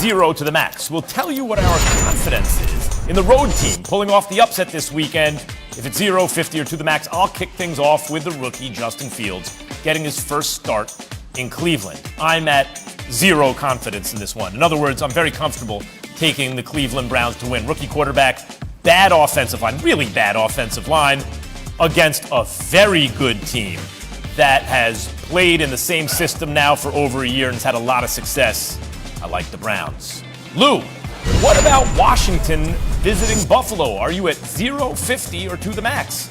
0 to the max. We'll tell you what our confidence is in the road team pulling off the upset this weekend. If it's 0, 50, or to the max, I'll kick things off with the rookie, Justin Fields, getting his first start in Cleveland. I'm at 0 confidence in this one. In other words, I'm very comfortable taking the Cleveland Browns to win. Rookie quarterback, bad offensive line, really bad offensive line, against a very good team that has played in the same system now for over a year and has had a lot of success. I like the Browns. Lou, what about Washington visiting Buffalo? Are you at 0, 50, or to the max?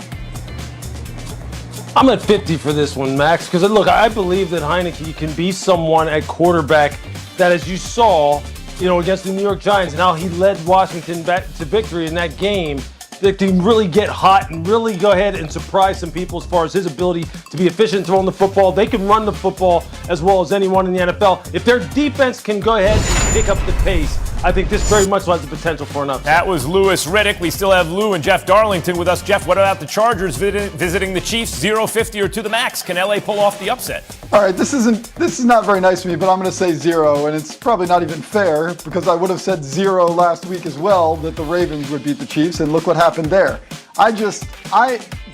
I'm at 50 for this one, Max, because look, I believe that Heineke can be someone at quarterback that, as you saw, against the New York Giants and how he led Washington back to victory in that game, that can really get hot and really go ahead and surprise some people as far as his ability to be efficient throwing the football. They can run the football as well as anyone in the NFL. If their defense can go ahead and pick up the pace, I think this very much has the potential for an upset. That was Louis Riddick. We still have Lou and Jeff Darlington with us. Jeff, what about the Chargers visiting the Chiefs? 0, 50, or to the max? Can LA pull off the upset? All right, this is not very nice of me, but I'm going to say 0, and it's probably not even fair because I would have said 0 last week as well, that the Ravens would beat the Chiefs, and look what happened there. I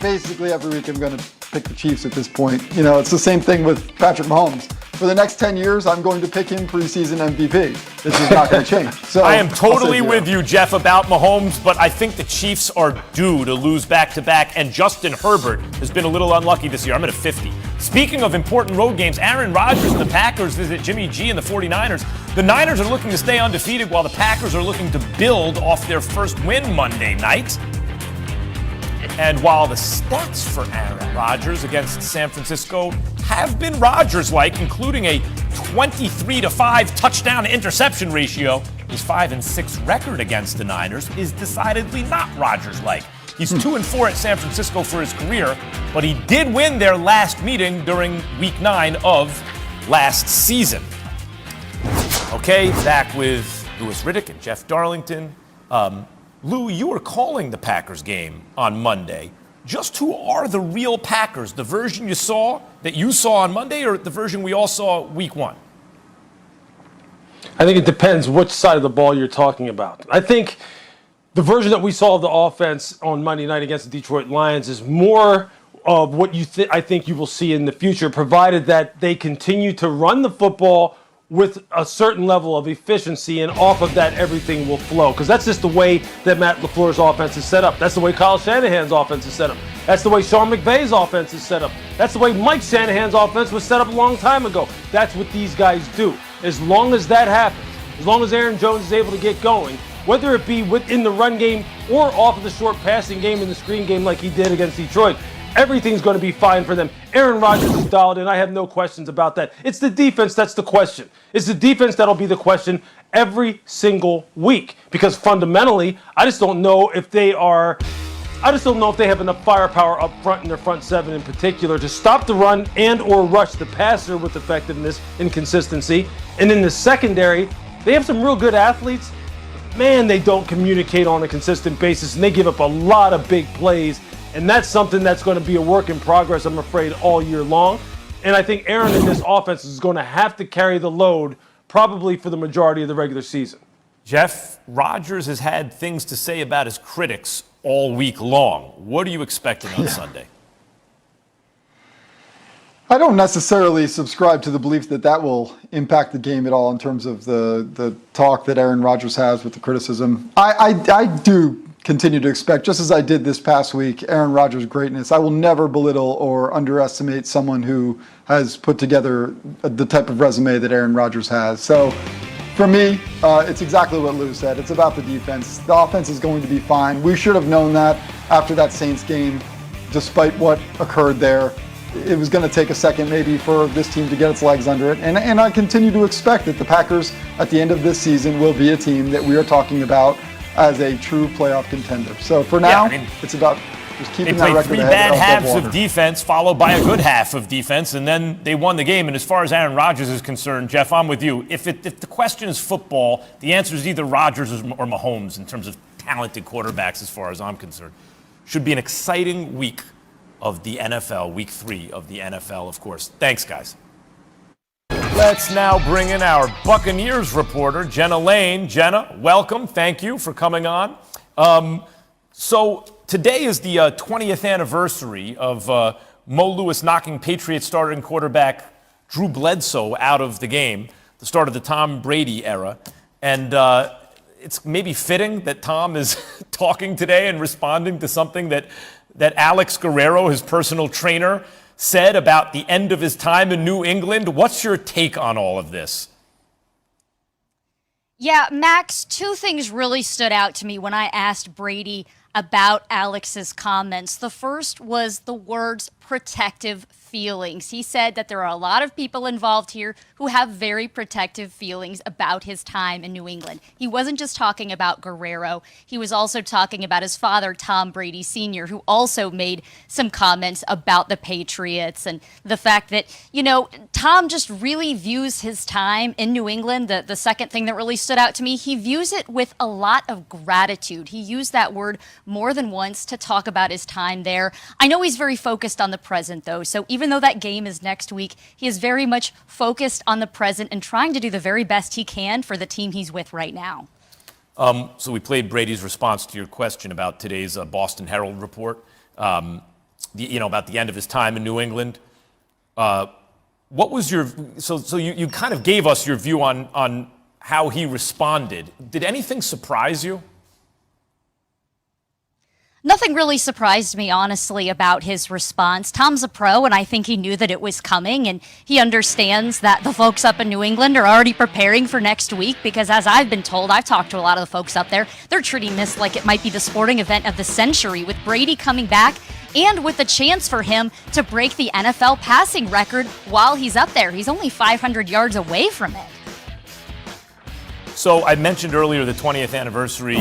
basically every week I'm going to pick the Chiefs at this point. It's the same thing with Patrick Mahomes. For the next 10 years, I'm going to pick him preseason MVP. This is not going to change. So I am totally with you, Jeff, about Mahomes, but I think the Chiefs are due to lose back-to-back, and Justin Herbert has been a little unlucky this year. I'm at a 50. Speaking of important road games, Aaron Rodgers and the Packers visit Jimmy G and the 49ers. The Niners are looking to stay undefeated while the Packers are looking to build off their first win Monday night. And while the stats for Aaron Rodgers against San Francisco have been Rodgers-like, including a 23-5 touchdown to interception ratio, his 5-6 record against the Niners is decidedly not Rodgers-like. He's 2-4 at San Francisco for his career, but he did win their last meeting during Week 9 of last season. Okay, back with Louis Riddick and Jeff Darlington. Lou, you were calling the Packers game on Monday. Just who are the real Packers? The version you saw on Monday, or the version we all saw Week 1? I think it depends which side of the ball you're talking about. I think the version that we saw of the offense on Monday night against the Detroit Lions is more of what I think you will see in the future, provided that they continue to run the football with a certain level of efficiency, and off of that, everything will flow. Because that's just the way that Matt LaFleur's offense is set up. That's the way Kyle Shanahan's offense is set up. That's the way Sean McVay's offense is set up. That's the way Mike Shanahan's offense was set up a long time ago. That's what these guys do. As long as that happens, as long as Aaron Jones is able to get going, whether it be within the run game or off of the short passing game in the screen game like he did against Detroit, everything's going to be fine for them. Aaron Rodgers is dialed in. I have no questions about that. It's the defense that's the question. It's the defense that'll be the question every single week. Because fundamentally, I just don't know if they have enough firepower up front in their front seven in particular to stop the run and or rush the passer with effectiveness and consistency. And in the secondary, they have some real good athletes. Man, they don't communicate on a consistent basis, and they give up a lot of big plays. And that's something that's going to be a work in progress, I'm afraid, all year long. And I think Aaron in this offense is going to have to carry the load probably for the majority of the regular season. Jeff, Rodgers has had things to say about his critics all week long. What are you expecting on Sunday? I don't necessarily subscribe to the belief that will impact the game at all in terms of the talk that Aaron Rodgers has with the criticism. I do continue to expect, just as I did this past week, Aaron Rodgers' greatness. I will never belittle or underestimate someone who has put together the type of resume that Aaron Rodgers has. So for me, it's exactly what Lou said. It's about the defense. The offense is going to be fine. We should have known that after that Saints game, despite what occurred there. It was going to take a second maybe for this team to get its legs under it. And I continue to expect that the Packers at the end of this season will be a team that we are talking about as a true playoff contender. So for now, it's about just keeping that record ahead. They played 3 bad halves of defense followed by a good half of defense, and then they won the game. And as far as Aaron Rodgers is concerned, Jeff, I'm with you. If the question is football, the answer is either Rodgers or Mahomes in terms of talented quarterbacks as far as I'm concerned. Should be an exciting week of the NFL, week 3 of the NFL, of course. Thanks, guys. Let's now bring in our Buccaneers reporter, Jenna Lane. Jenna, welcome. Thank you for coming on. So today is the 20th anniversary of Mo Lewis knocking Patriots starting quarterback Drew Bledsoe out of the game, the start of the Tom Brady era. And it's maybe fitting that Tom is talking today and responding to something that Alex Guerrero, his personal trainer, said about the end of his time in New England. What's your take on all of this? Yeah, Max, two things really stood out to me when I asked Brady about Alex's comments. The first was the words protective feelings. He said that there are a lot of people involved here who have very protective feelings about his time in New England. He wasn't just talking about Guerrero. He was also talking about his father, Tom Brady Sr., who also made some comments about the Patriots and the fact that, Tom just really views his time in New England. The second thing that really stood out to me, he views it with a lot of gratitude. He used that word more than once to talk about his time there. I know he's very focused on the present, though, so even though that game is next week, he is very much focused on the present and trying to do the very best he can for the team he's with right now. So we played Brady's response to your question about today's Boston Herald report, about the end of his time in New England. What was your so you kind of gave us your view on how he responded. Did anything surprise you? Nothing really surprised me, honestly, about his response. Tom's a pro, and I think he knew that it was coming, and he understands that the folks up in New England are already preparing for next week because, as I've been told, I've talked to a lot of the folks up there, they're treating this like it might be the sporting event of the century, with Brady coming back and with the chance for him to break the NFL passing record while he's up there. He's only 500 yards away from it. So I mentioned earlier the 20th anniversary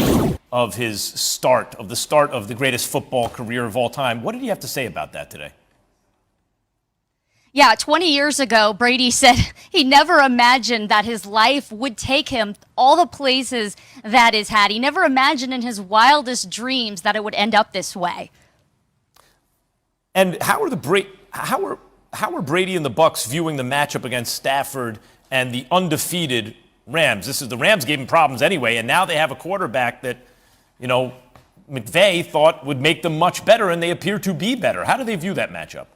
of the start of the greatest football career of all time. What did he have to say about that today? Yeah, 20 years ago, Brady said he never imagined that his life would take him all the places that it's had. He never imagined in his wildest dreams that it would end up this way. And how are Brady and the Bucs viewing the matchup against Stafford and the undefeated Rams? The Rams gave him problems anyway, and now they have a quarterback that, McVay thought would make them much better, and they appear to be better. How do they view that matchup?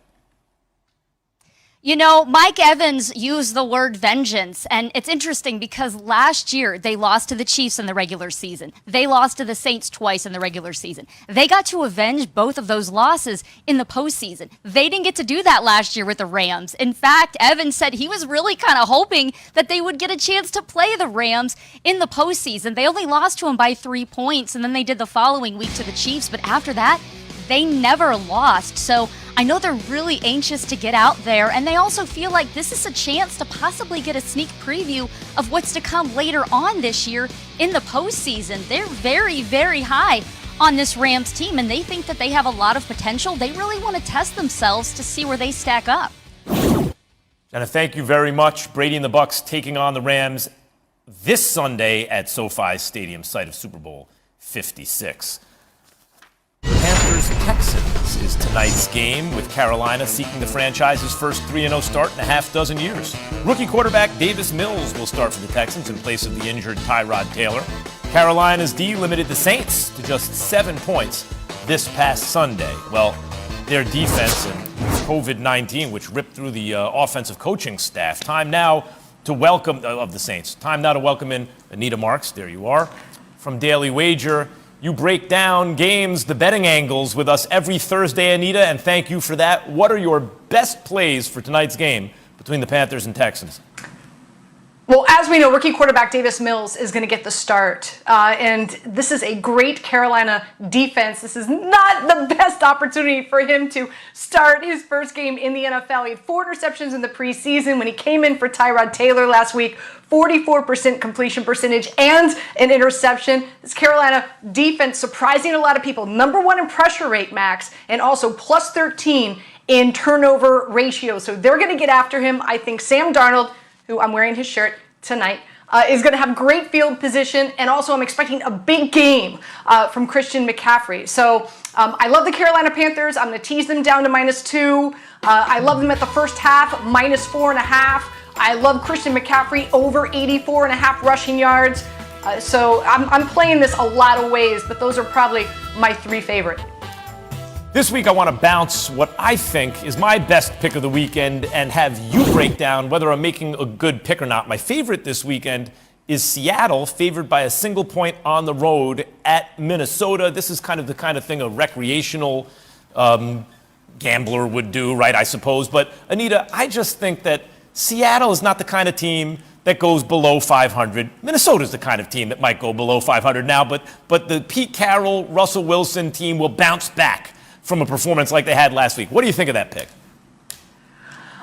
Mike Evans used the word vengeance, and it's interesting because last year they lost to the Chiefs in the regular season. They lost to the Saints twice in the regular season. They got to avenge both of those losses in the postseason. They didn't get to do that last year with the Rams. In fact, Evans said he was really kind of hoping that they would get a chance to play the Rams in the postseason. They only lost to them by 3 points, and then they did the following week to the Chiefs, but after that, they never lost. So I know they're really anxious to get out there, and they also feel like this is a chance to possibly get a sneak preview of what's to come later on this year in the postseason. They're very, very high on this Rams team, and they think that they have a lot of potential. They really want to test themselves to see where they stack up. Jenna, thank you very much. Brady and the Bucs taking on the Rams this Sunday at SoFi Stadium, site of Super Bowl 56. Panthers-Texans is tonight's game, with Carolina seeking the franchise's first 3-0 start in a half dozen years. Rookie quarterback Davis Mills will start for the Texans in place of the injured Tyrod Taylor. Carolina's D limited the Saints to just 7 points this past Sunday. Well, their defense and COVID-19, which ripped through the offensive coaching staff. Time now to welcome in Anita Marks. There you are. From Daily Wager. You break down games, the betting angles with us every Thursday, Anita, and thank you for that. What are your best plays for tonight's game between the Panthers and Texans? Well, as we know, rookie quarterback Davis Mills is going to get the start. And this is a great Carolina defense. This is not the best opportunity for him to start his first game in the NFL. He had 4 interceptions in the preseason. When he came in for Tyrod Taylor last week, 44% completion percentage and an interception. This Carolina defense surprising a lot of people. #1 in pressure rate, Max, and also plus 13 in turnover ratio. So they're going to get after him. I think Sam Darnold, who I'm wearing his shirt tonight, is going to have great field position, and also I'm expecting a big game from Christian McCaffrey. So I love the Carolina Panthers. I'm going to tease them down to -2. I love them at the first half, -4.5. I love Christian McCaffrey over 84.5 rushing yards. So I'm playing this a lot of ways, but those are probably my 3 favorite. This week, I want to bounce what I think is my best pick of the weekend and have you break down whether I'm making a good pick or not. My favorite this weekend is Seattle, favored by a single point on the road at Minnesota. This is kind of the kind of thing a recreational gambler would do, right, I suppose. But, Anita, I just think that Seattle is not the kind of team that goes below 500. Minnesota's the kind of team that might go below 500 now, but the Pete Carroll, Russell Wilson team will bounce back from a performance like they had last week. What do you think of that pick?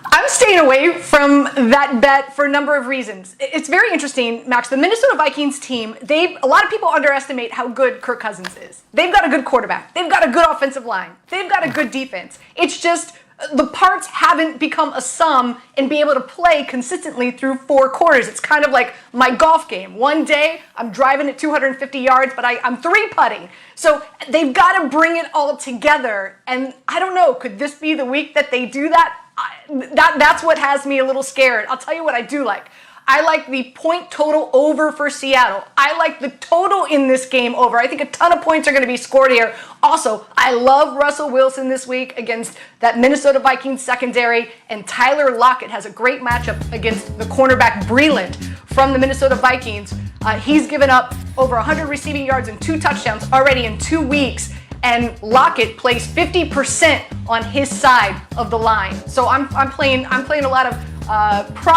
I'm staying away from that bet for a number of reasons. It's very interesting, Max. The Minnesota Vikings team, a lot of people underestimate how good Kirk Cousins is. They've got a good quarterback. They've got a good offensive line. They've got a good defense. It's just the parts haven't become a sum and be able to play consistently through 4 quarters. It's kind of like my golf game. One day I'm driving at 250 yards, but I'm 3-putting. So they've got to bring it all together. And I don't know, could this be the week that they do that? That's what has me a little scared. I'll tell you what I do like. I like the point total over for Seattle. I like the total in this game over. I think a ton of points are going to be scored here. Also, I love Russell Wilson this week against that Minnesota Vikings secondary, and Tyler Lockett has a great matchup against the cornerback Breland from the Minnesota Vikings. He's given up over 100 receiving yards and 2 touchdowns already in 2 weeks. And Lockett plays 50% on his side of the line. So I'm playing a lot of prop